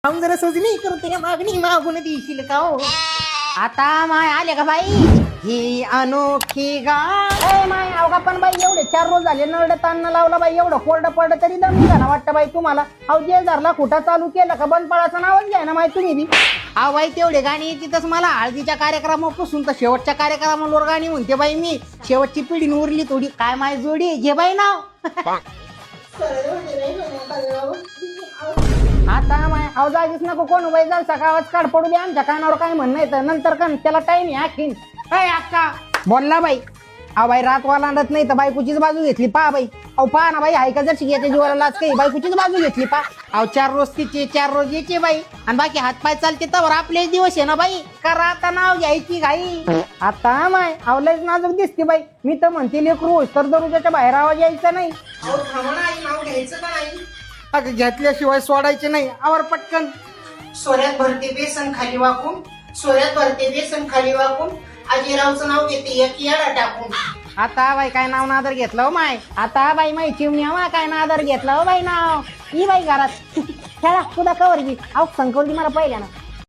हम जरा सजनी करते मागणी मागून देशील का हो? आता माय आले का बाई? ही अनोखी ए माय अवघा पण बाई एवढे 4 रोज झाले नरड ताण लावला बाई एवढं कोरडं पडलं तरी दम निघाला वाटतं बाई तुम्हाला. अहो जे धरला कुठं चालू केलं का बंद पडायचं नावच घ्या ना माय तुम्ही बी. हा बाई तेवढे गाणी तिथंच मला हळदीच्या कार्यक्रमापासून तर शेवटच्या कार्यक्रमावर गाणी म्हणते बाई मी. शेवटची पिढी उरली थोडी काय माय जोडी घे बाई नाव. आता माय अहो जागीच नको कोण बाई जाऊ सकाळच काढ पडू दे आमच्या कानावर काय म्हणणं येतं नंतर का त्याला टाइम आहे आखीन. काय अक्का बोलला बाई. अहो बाई रात वालांडत नाही तर बायकोचीच बाजू घेतली पा बाई. अहो पहा ना बाई हाय का जर याच्या जीवाला लाच काही बायकोचीच बाजू घेतली पा. अहो 4 रोज तिचे 4 रोज याचे बाई आणि बाकी हातपाय चालते तर आपले दिवस आहे ना बाई. करा आता नाव घ्यायची घाई. आता माय अहो लयच नाजूक दिसते बाई. मी तर म्हणते लेकरू तर दररोजच्या बाहेर आवाज यायचा नाही. नाव घ्यायचं का नाही? अगं घेतल्याशिवाय सोडायचे नाही. आवर पटकन. सोऱ्यात भरते बेसन खाली वाकून, सोऱ्यात भरते बेसन खाली वाकून, अजिरावचं नाव घेते एक येडा टाकून. आता बाई काय नाव नादर घेतलं हो माय. आता बाई माई चिमण्या काय नादर घेतलं हो बाई नाव. ही बाई घरात खेळा तुला कवर घे. अहो संकवली मला पहिल्या ना